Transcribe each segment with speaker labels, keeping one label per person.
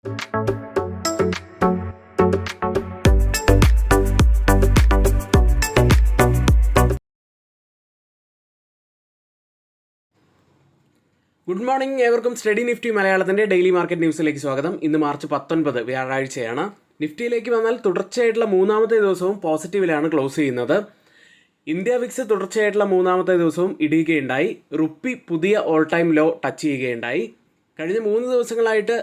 Speaker 1: Good morning, ഏവർക്കും study Nifty മലയാളത്തിൻ്റെ daily market ന്യൂസിലേക്ക് സ്വാഗതം. ഇന്ന് മാർച്ച് 19 വ്യാഴാഴ്ചയാണ്. നിഫ്റ്റിയിലേക്ക് വന്നാൽ തുടർച്ചയായിട്ടുള്ള മൂന്നാമത്തെ ദിവസവും പോസിറ്റീവിലാണ് ക്ലോസ് ചെയ്യുന്നത്. ഇന്ത്യ വിക്സ് തുടർച്ചയായിട്ടുള്ള മൂന്നാമത്തെ ദിവസവും ഇടിയുകയുണ്ടായി. റുപ്പി പുതിയ ഓൾ ടൈം ലോ ടച്ച് ചെയ്യുകയുണ്ടായി. കഴിഞ്ഞ 3 ദിവസങ്ങളായിട്ട്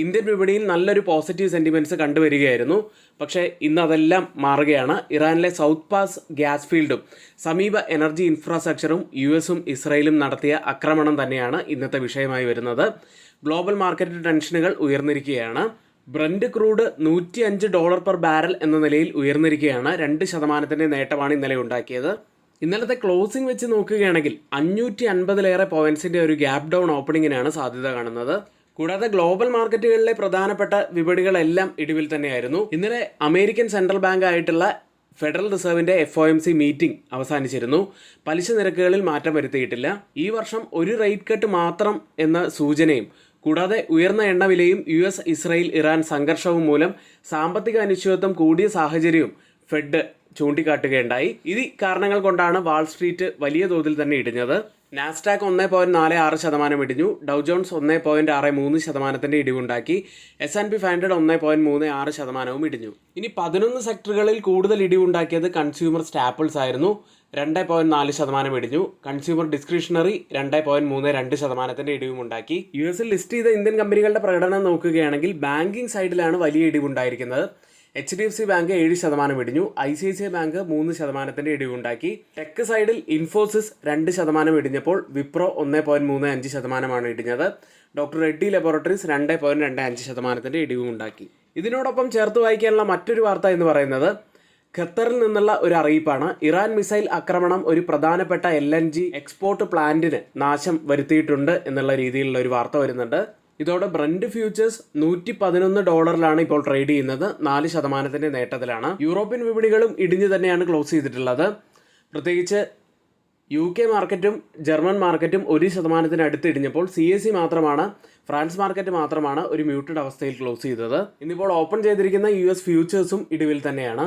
Speaker 1: ഇന്ത്യൻ വിപണിയിൽ നല്ലൊരു പോസിറ്റീവ് സെൻറ്റിമെൻറ്റ്സ് കണ്ടുവരികയായിരുന്നു. പക്ഷേ ഇന്ന് അതെല്ലാം മാറുകയാണ്. ഇറാനിലെ സൗത്ത് പാസ് ഗ്യാസ് ഫീൽഡും സമീപ എനർജി ഇൻഫ്രാസ്ട്രക്ചറും US-ഉം ഇസ്രയേലും നടത്തിയ ആക്രമണം തന്നെയാണ് ഇന്നത്തെ വിഷയമായി വരുന്നത്. ഗ്ലോബൽ മാർക്കറ്റ് ടെൻഷനുകൾ ഉയർന്നിരിക്കുകയാണ്. ബ്രന്റ് ക്രൂഡ് $105 പെർ ബാരൽ എന്ന നിലയിൽ ഉയർന്നിരിക്കുകയാണ്. 2% നേട്ടമാണ് ഇന്നലെ ഉണ്ടാക്കിയത്. ഇന്നലത്തെ ക്ലോസിംഗ് വെച്ച് നോക്കുകയാണെങ്കിൽ 550-ലേറെ പോയിന്റ്സിന്റെ ഒരു ഗ്യാപ് ഡൗൺ ഓപ്പണിങ്ങിനാണ് സാധ്യത കാണുന്നത്. കൂടാതെ ഗ്ലോബൽ മാർക്കറ്റുകളിലെ പ്രധാനപ്പെട്ട വിപണികളെല്ലാം ഇടിവിൽ തന്നെയായിരുന്നു. ഇന്നലെ അമേരിക്കൻ സെൻട്രൽ ബാങ്ക് ആയിട്ടുള്ള ഫെഡറൽ റിസർവിന്റെ FOMC മീറ്റിംഗ് അവസാനിച്ചിരുന്നു. പലിശ നിരക്കുകളിൽ മാറ്റം വരുത്തിയിട്ടില്ല. ഈ വർഷം ഒരു റേറ്റ് കട്ട് മാത്രം എന്ന സൂചനയും കൂടാതെ ഉയർന്ന എണ്ണവിലയും US, ഇസ്രായേൽ, ഇറാൻ സംഘർഷവും മൂലം സാമ്പത്തിക അനിശ്ചിതത്വം കൂടിയ സാഹചര്യവും ഫെഡ് ചൂണ്ടിക്കാട്ടുകയുണ്ടായി. ഈ കാരണങ്ങൾ കൊണ്ടാണ് വാൾസ്ട്രീറ്റ് വലിയ തോതിൽ തന്നെ ഇടിഞ്ഞത്. നാസ്ഡാക്ക് 1.46% ഇടിഞ്ഞു. ഡൗ ജോൺസ് 1.63% ഇടിവുണ്ടാക്കി. S&P 500 1.36% ഇടിഞ്ഞു. ഇനി 11 സെക്ടറുകളിൽ കൂടുതൽ ഇടിവുണ്ടാക്കിയത് കൺസ്യൂമർ സ്റ്റാപ്പിൾസ് ആയിരുന്നു. 2.4% ഇടിഞ്ഞു. Consumer discretionary 2.32% ഇടിവുമുണ്ടാക്കി. US-ൽ ലിസ്റ്റ് ചെയ്ത ഇന്ത്യൻ കമ്പനികളുടെ പ്രകടനം നോക്കുകയാണെങ്കിൽ ബാങ്കിങ് സൈഡിലാണ് വലിയ ഇടിവുണ്ടായിരിക്കുന്നത്. HDFC ബാങ്ക് 7% ഇടിഞ്ഞു. ICICI ബാങ്ക് 3% ഇടിവുണ്ടാക്കി. ടെക് സൈഡിൽ ഇൻഫോസിസ് 2% ഇടിഞ്ഞപ്പോൾ വിപ്രോ 1.35% ഇടിഞ്ഞത്. ഡോക്ടർ റെഡ്ഡി ലബോറട്ടറീസ് 2.25% ഇടിവുണ്ടാക്കി. ഇതിനോടൊപ്പം ചേർത്ത് വായിക്കാനുള്ള മറ്റൊരു വാർത്ത എന്ന് പറയുന്നത് ഖത്തറിൽ നിന്നുള്ള ഒരു അറിയിപ്പാണ്. ഇറാൻ മിസൈൽ ആക്രമണം ഒരു പ്രധാനപ്പെട്ട LNG എക്സ്പോർട്ട് പ്ലാന്റിന് നാശം വരുത്തിയിട്ടുണ്ട് എന്നുള്ള രീതിയിലുള്ള ഒരു വാർത്ത വരുന്നുണ്ട്. ഇതോടെ ബ്രന്റ് ഫ്യൂച്ചേഴ്സ് $111 ഇപ്പോൾ ട്രേഡ് ചെയ്യുന്നത്. 4% നേട്ടത്തിലാണ്. യൂറോപ്യൻ വിപണികളും ഇടിഞ്ഞു തന്നെയാണ് ക്ലോസ് ചെയ്തിട്ടുള്ളത്. പ്രത്യേകിച്ച് UK മാർക്കറ്റും ജർമ്മൻ മാർക്കറ്റും 1% അടുത്ത് ഇടിഞ്ഞപ്പോൾ CAC മാത്രമാണ്, ഫ്രാൻസ് മാർക്കറ്റ് മാത്രമാണ് ഒരു മ്യൂട്ടഡ് അവസ്ഥയിൽ ക്ലോസ് ചെയ്തത്. ഇന്നിപ്പോൾ ഓപ്പൺ ചെയ്തിരിക്കുന്ന US ഫ്യൂച്ചേഴ്സും ഇടിവിൽ തന്നെയാണ്.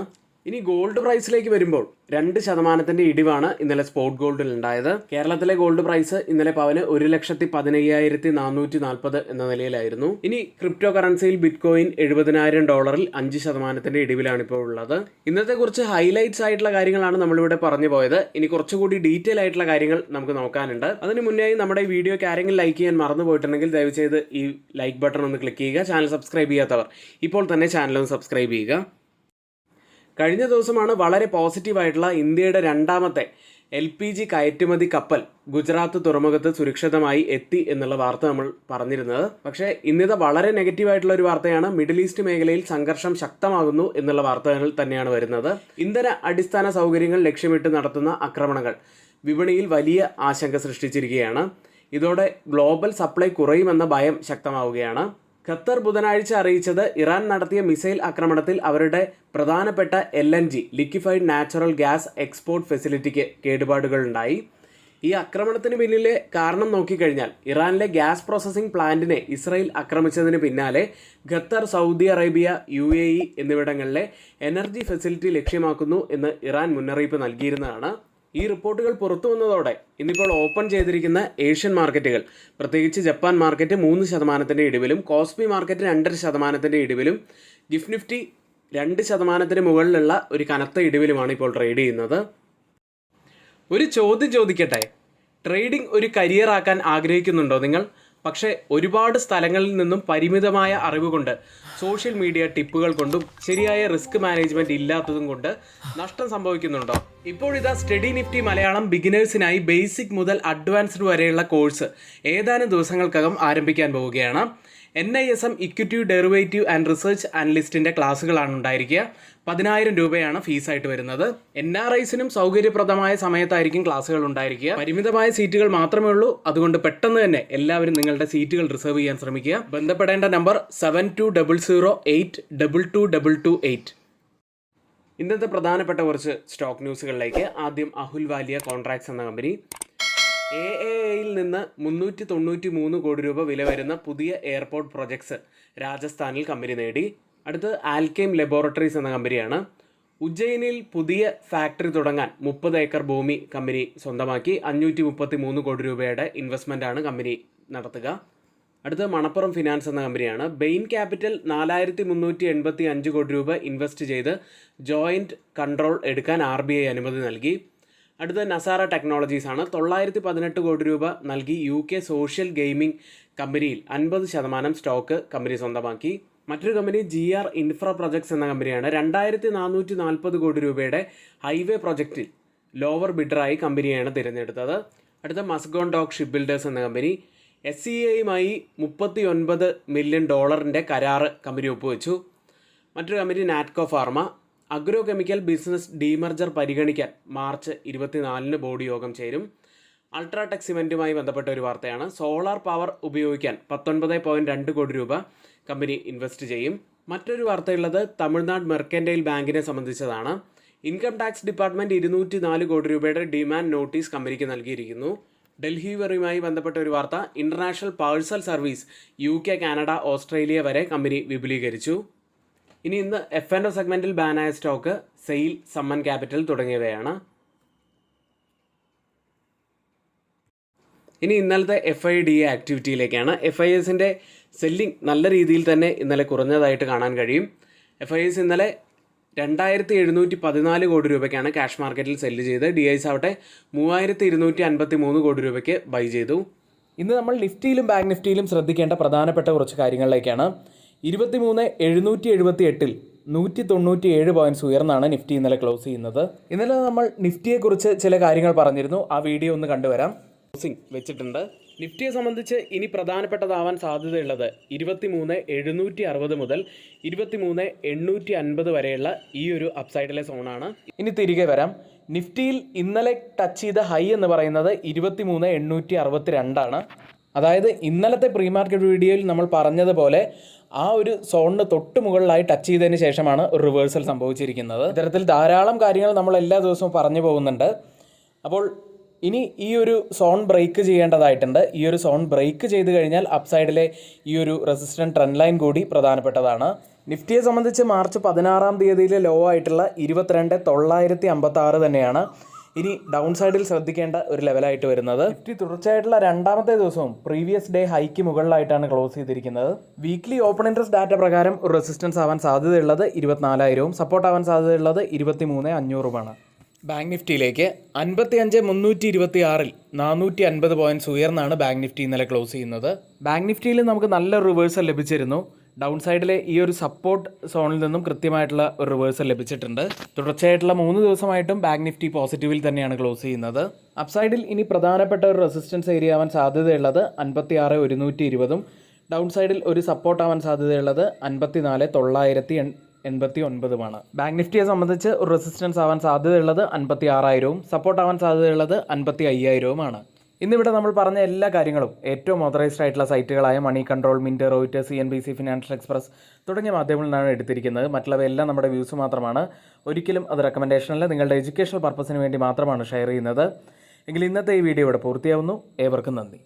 Speaker 1: ഇനി ഗോൾഡ് പ്രൈസിലേക്ക് വരുമ്പോൾ 2% ഇടിവാണ് ഇന്നലെ സ്പോട്ട് ഗോൾഡിൽ ഉണ്ടായത്. കേരളത്തിലെ ഗോൾഡ് പ്രൈസ് ഇന്നലെ പവന് 1,15,440 എന്ന നിലയിലായിരുന്നു. ഇനി ക്രിപ്റ്റോ കറൻസിയിൽ ബിറ്റ്കോയിൻ $70,000 5% ഇടിവിലാണ് ഇപ്പോൾ ഉള്ളത്. ഇന്നത്തെ കുറച്ച് ഹൈലൈറ്റ്സ് ആയിട്ടുള്ള കാര്യങ്ങളാണ് നമ്മളിവിടെ പറഞ്ഞു പോയത്. ഇനി കുറച്ചുകൂടി ഡീറ്റെയിൽ ആയിട്ടുള്ള കാര്യങ്ങൾ നമുക്ക് നോക്കാനുണ്ട്. അതിന് മുന്നേ നമ്മുടെ ഈ വീഡിയോയ്ക്ക് ആരെങ്കിലും ലൈക്ക് ചെയ്യാൻ മറന്നു പോയിട്ടുണ്ടെങ്കിൽ ദയവ് ചെയ്ത് ഈ ലൈക്ക് ബട്ടൺ ഒന്ന് ക്ലിക്ക് ചെയ്യുക. ചാനൽ സബ്സ്ക്രൈബ് ചെയ്യാത്തവർ ഇപ്പോൾ തന്നെ ചാനലൊന്ന് സബ്സ്ക്രൈബ് ചെയ്യുക. കഴിഞ്ഞ ദിവസമാണ് വളരെ പോസിറ്റീവായിട്ടുള്ള ഇന്ത്യയുടെ രണ്ടാമത്തെ LPG കയറ്റുമതി കപ്പൽ ഗുജറാത്ത് തുറമുഖത്ത് സുരക്ഷിതമായി എത്തി എന്നുള്ള വാർത്ത നമ്മൾ പറഞ്ഞിരുന്നത്. പക്ഷേ ഇന്നിത് വളരെ നെഗറ്റീവായിട്ടുള്ള ഒരു വാർത്തയാണ്. മിഡിൽ ഈസ്റ്റ് മേഖലയിൽ സംഘർഷം ശക്തമാകുന്നു എന്നുള്ള വാർത്തകൾ തന്നെയാണ് വരുന്നത്. ഇന്ധന അടിസ്ഥാന സൗകര്യങ്ങൾ ലക്ഷ്യമിട്ട് നടത്തുന്ന ആക്രമണങ്ങൾ വിപണിയിൽ വലിയ ആശങ്ക സൃഷ്ടിച്ചിരിക്കുകയാണ്. ഇതോടെ ഗ്ലോബൽ സപ്ലൈ കുറയുമെന്ന ഭയം ശക്തമാവുകയാണ്. ഖത്തർ ബുധനാഴ്ച അറിയിച്ചത് ഇറാൻ നടത്തിയ മിസൈൽ ആക്രമണത്തിൽ അവരുടെ പ്രധാനപ്പെട്ട LNG liquefied natural gas export ഫെസിലിറ്റിക്ക് കേടുപാടുകളുണ്ടായി. ഈ ആക്രമണത്തിന് പിന്നിലെ കാരണം നോക്കിക്കഴിഞ്ഞാൽ ഇറാനിലെ ഗ്യാസ് പ്രോസസ്സിംഗ് പ്ലാന്റിനെ ഇസ്രായേൽ ആക്രമിച്ചതിന് പിന്നാലെ ഖത്തർ, സൗദി അറേബ്യ, UAE എന്നിവിടങ്ങളിലെ എനർജി ഫെസിലിറ്റി ലക്ഷ്യമാക്കുന്നു എന്ന് ഇറാൻ മുന്നറിയിപ്പ് നൽകിയിരുന്നതാണ്. ഈ റിപ്പോർട്ടുകൾ പുറത്തു വന്നതോടെ ഇന്നിപ്പോൾ ഓപ്പൺ ചെയ്തിരിക്കുന്ന ഏഷ്യൻ മാർക്കറ്റുകൾ, പ്രത്യേകിച്ച് ജപ്പാൻ മാർക്കറ്റ് 3% ഇടിവിലും, കോസ്പി മാർക്കറ്റ് 2% ഇടിവിലും, ഗിഫ്റ്റ് നിഫ്റ്റി 2% മുകളിലുള്ള ഒരു കനത്ത ഇടിവിലുമാണ് ഇപ്പോൾ ട്രേഡ് ചെയ്യുന്നത്. ഒരു ചോദ്യം ചോദിക്കട്ടെ, ട്രേഡിംഗ് ഒരു കരിയർ ആക്കാൻ ആഗ്രഹിക്കുന്നുണ്ടോ നിങ്ങൾ? പക്ഷേ ഒരുപാട് സ്ഥലങ്ങളിൽ നിന്നും പരിമിതമായ അറിവ് കൊണ്ട്, സോഷ്യൽ മീഡിയ ടിപ്പുകൾ കൊണ്ടും ശരിയായ റിസ്ക് മാനേജ്മെന്റ് ഇല്ലാത്തതും കൊണ്ട് നഷ്ടം സംഭവിക്കുന്നുണ്ടോ? ഇപ്പോഴിതാ സ്റ്റഡി നിഫ്റ്റി മലയാളം ബിഗിനേഴ്സിനായി ബേസിക് മുതൽ അഡ്വാൻസ്ഡ് വരെയുള്ള കോഴ്സ് ഏതാനും ദിവസങ്ങൾക്കകം ആരംഭിക്കാൻ പോവുകയാണ്. NISM equity derivative and research അനലിസ്റ്റിൻ്റെ ക്ലാസ്സുകളാണ് ഉണ്ടായിരിക്കുക. 10,000 രൂപയാണ് ഫീസായിട്ട് വരുന്നത്. NRIസിനും സൗകര്യപ്രദമായ സമയത്തായിരിക്കും ക്ലാസ്സുകൾ ഉണ്ടായിരിക്കുക. പരിമിതമായ സീറ്റുകൾ മാത്രമേ ഉള്ളൂ. അതുകൊണ്ട് പെട്ടെന്ന് തന്നെ എല്ലാവരും നിങ്ങളുടെ സീറ്റുകൾ റിസർവ് ചെയ്യാൻ ശ്രമിക്കുക. ബന്ധപ്പെടേണ്ട നമ്പർ 7200822228. ഇന്നത്തെ പ്രധാനപ്പെട്ട കുറച്ച് സ്റ്റോക്ക് ന്യൂസുകളിലേക്ക്. ആദ്യം അഹുൽ വാലിയ കോൺട്രാക്ട്സ് എന്ന കമ്പനി. AAAയിൽ നിന്ന് 393 കോടി രൂപ വില വരുന്ന പുതിയ എയർപോർട്ട് പ്രൊജക്ട്സ് രാജസ്ഥാനിൽ കമ്പനി നേടി. അടുത്ത് ആൽക്കെയിം ലബോറട്ടറീസ് എന്ന കമ്പനിയാണ്. ഉജ്ജയിനിൽ പുതിയ ഫാക്ടറി തുടങ്ങാൻ 30 ഏക്കർ ഭൂമി കമ്പനി സ്വന്തമാക്കി. 533 കോടി രൂപയുടെ ഇൻവെസ്റ്റ്മെൻറ്റാണ് കമ്പനി നടത്തുക. അടുത്ത മണപ്പുറം ഫിനാൻസ് എന്ന കമ്പനിയാണ്. ബെയിൻ ക്യാപിറ്റൽ 4385 കോടി രൂപ ഇൻവെസ്റ്റ് ചെയ്ത് ജോയിൻറ്റ് കൺട്രോൾ എടുക്കാൻ RBI അനുമതി നൽകി. അടുത്ത നസാറ ടെക്നോളജീസ് ആണ്. 918 കോടി രൂപ നൽകി UK സോഷ്യൽ ഗെയിമിംഗ് കമ്പനിയിൽ 50% സ്റ്റോക്ക് കമ്പനി സ്വന്തമാക്കി. മറ്റൊരു കമ്പനി GR ഇൻഫ്ര പ്രൊജക്ട്സ് എന്ന കമ്പനിയാണ്. 2440 കോടി രൂപയുടെ ഹൈവേ പ്രൊജക്റ്റിൽ ലോവർ ബിഡറായി കമ്പനിയാണ് തിരഞ്ഞെടുത്തത്. അടുത്ത മസ്ഗോൺ ഡോക്ക് ഷിപ്പ് ബിൽഡേഴ്സ് എന്ന കമ്പനി SCAയുമായി $39 മില്യൺ കരാറ് കമ്പനി ഒപ്പുവെച്ചു. മറ്റൊരു company Natco pharma. Agro chemical business demerger പരിഗണിക്കാൻ മാർച്ച് 24 ബോർഡ് യോഗം ചേരും. അൾട്രാടെക് സിമെൻറ്റുമായി ബന്ധപ്പെട്ട ഒരു വാർത്തയാണ്. സോളാർ പവർ ഉപയോഗിക്കാൻ 19.2 കോടി രൂപ കമ്പനി ഇൻവെസ്റ്റ് ചെയ്യും. മറ്റൊരു വാർത്തയുള്ളത് തമിഴ്നാട് മെർക്കൻറ്റൈൽ ബാങ്കിനെ സംബന്ധിച്ചതാണ്. ഇൻകം ടാക്സ് ഡിപ്പാർട്ട്മെൻറ്റ് 204 കോടി രൂപയുടെ ഡിമാൻഡ് നോട്ടീസ് കമ്പനിക്ക് നൽകിയിരിക്കുന്നു. ഡൽഹി വെറിയുമായി ബന്ധപ്പെട്ട ഒരു വാർത്ത. International parcel service UK, Canada, Australia വരെ കമ്പനി വിപുലീകരിച്ചു. ഇനി ഇന്ന് F&O സെഗ്മെൻറ്റിൽ ബാനായ സ്റ്റോക്ക് സെയിൽ, സമ്മൻ ക്യാപിറ്റൽ തുടങ്ങിയവയാണ്. ഇനി ഇന്നലത്തെ FIDA ആക്ടിവിറ്റിയിലേക്കാണ്. FISൻ്റെ സെല്ലിംഗ് നല്ല രീതിയിൽ തന്നെ ഇന്നലെ കുറഞ്ഞതായിട്ട് കാണാൻ കഴിയും. FIS ഇന്നലെ 2714 കോടി രൂപയ്ക്കാണ് ക്യാഷ് മാർക്കറ്റിൽ സെല്ല് ചെയ്ത്. DIs ആവട്ടെ 3253 കോടി രൂപയ്ക്ക് ബൈ ചെയ്തു.
Speaker 2: ഇന്ന് നമ്മൾ നിഫ്റ്റിയിലും ബാങ്ക് നിഫ്റ്റിയിലും ശ്രദ്ധിക്കേണ്ട പ്രധാനപ്പെട്ട കുറച്ച് കാര്യങ്ങളിലേക്കാണ്. 23,778-ൽ 197 പോയിൻറ്റ്സ് ഉയർന്നാണ് നിഫ്റ്റി ഇന്നലെ ക്ലോസ് ചെയ്യുന്നത്. ഇന്നലെ നമ്മൾ നിഫ്റ്റിയെക്കുറിച്ച് ചില കാര്യങ്ങൾ പറഞ്ഞിരുന്നു. ആ വീഡിയോ ഒന്ന് കണ്ടുവരാം.
Speaker 1: ക്ലോസിംഗ് വെച്ചിട്ടുണ്ട്. നിഫ്റ്റിയെ സംബന്ധിച്ച് ഇനി പ്രധാനപ്പെട്ടതാവാൻ സാധ്യതയുള്ളത് 23,760 മുതൽ 23,850 വരെയുള്ള ഈ ഒരു അപ്സൈഡിലെ സോണാണ്.
Speaker 2: ഇനി തിരികെ വരാം. നിഫ്റ്റിയിൽ ഇന്നലെ ടച്ച് ചെയ്ത ഹൈ എന്ന് പറയുന്നത് 23,862 അതായത് ഇന്നലത്തെ പ്രീ മാർക്കറ്റ് വീഡിയോയിൽ നമ്മൾ പറഞ്ഞതുപോലെ ആ ഒരു സോണിന് തൊട്ട് മുകളിലായി ടച്ച് ചെയ്തതിന് ശേഷമാണ് ഒരു റിവേഴ്സൽ സംഭവിച്ചിരിക്കുന്നത്. ഇത്തരത്തിൽ ധാരാളം കാര്യങ്ങൾ നമ്മൾ എല്ലാ ദിവസവും പറഞ്ഞു പോകുന്നുണ്ട്. അപ്പോൾ ഇനി ഈ ഒരു സോൺ ബ്രേക്ക് ചെയ്യേണ്ടതായിട്ടുണ്ട്. ഈ ഒരു സോൺ ബ്രേക്ക് ചെയ്ത് കഴിഞ്ഞാൽ അപ്സൈഡിലെ ഈ ഒരു റെസിസ്റ്റൻറ്റ് ട്രെൻഡ് ലൈൻ കൂടി പ്രധാനപ്പെട്ടതാണ്. നിഫ്റ്റിയെ സംബന്ധിച്ച് മാർച്ച് 16-ാം തീയതിയിലെ ലോ ആയിട്ടുള്ള 22,956 തന്നെയാണ് ഇനി ഡൗൺ സൈഡിൽ ശ്രദ്ധിക്കേണ്ട ഒരു ലെവലായിട്ട് വരുന്നത്. നിഫ്റ്റി തുടർച്ചയായിട്ടുള്ള രണ്ടാമത്തെ ദിവസവും പ്രീവിയസ് ഡേ ഹൈക്ക് മുകളിലായിട്ടാണ് ക്ലോസ് ചെയ്തിരിക്കുന്നത്. വീക്ക്ലി ഓപ്പൺ ഇൻട്രസ്റ്റ് ഡാറ്റ പ്രകാരം ഒരു റെസിസ്റ്റൻസ് ആവാൻ സാധ്യതയുള്ളത് 24,000-ഉം സപ്പോർട്ട് ആവാൻ സാധ്യതയുള്ളത് 23,500-ഉമാണ്. ബാങ്ക് നിഫ്റ്റിയിലേക്ക് 55,326-ൽ 450 പോയിൻറ്റ്സ് ഉയർന്നാണ് ബാങ്ക് നിഫ്റ്റി ഇന്നലെ ക്ലോസ് ചെയ്യുന്നത്. ബാങ്ക് നിഫ്റ്റിയിൽ നമുക്ക് നല്ല റിവേഴ്സൽ ലഭിച്ചിരുന്നു. ഡൗൺ സൈഡിലെ ഈ ഒരു സപ്പോർട്ട് സോണിൽ നിന്നും കൃത്യമായിട്ടുള്ള ഒരു റിവേഴ്സൽ ലഭിച്ചിട്ടുണ്ട്. തുടർച്ചയായിട്ടുള്ള 3 ദിവസമായിട്ടും ബാങ്ക് നിഫ്റ്റി പോസിറ്റീവിൽ തന്നെയാണ് ക്ലോസ് ചെയ്യുന്നത്. അപ്സൈഡിൽ ഇനി പ്രധാനപ്പെട്ട ഒരു റെസിസ്റ്റൻസ് ഏരിയ ആവാൻ സാധ്യതയുള്ളത് 56,120-ഉം ഡൗൺ സൈഡിൽ ഒരു സപ്പോർട്ട് ആവാൻ സാധ്യതയുള്ളത് 54,989-ഉമാണ്. ബാങ്ക് നിഫ്റ്റിയെ സംബന്ധിച്ച് ഒരു റെസിസ്റ്റൻസ് ആവാൻ സാധ്യതയുള്ളത് 56,000-ഉം സപ്പോർട്ട് ആവാൻ സാധ്യതയുള്ളത് 55,000-ഉമാണ്. ഇന്നിവിടെ നമ്മൾ പറഞ്ഞ എല്ലാ കാര്യങ്ങളും ഏറ്റവും ഓതറൈസ്ഡ് ആയിട്ടുള്ള സൈറ്റുകളായ Money Control, Mint, Reuters, CNBC, Financial Express തുടങ്ങിയ മാധ്യമങ്ങളിൽ നിന്നാണ് എടുത്തിരിക്കുന്നത്. മറ്റുള്ളവയെല്ലാം നമ്മുടെ വ്യൂസ് മാത്രമാണ്. ഒരിക്കലും അത് റെക്കമെൻഡേഷനല്ല, നിങ്ങളുടെ എഡ്യൂക്കേഷണൽ പർപ്പസിന് വേണ്ടി മാത്രമാണ് ഷെയർ ചെയ്യുന്നത്. എങ്കിൽ ഇന്നത്തെ ഈ വീഡിയോ ഇവിടെ പൂർത്തിയാവുന്നു. ഏവർക്കും നന്ദി.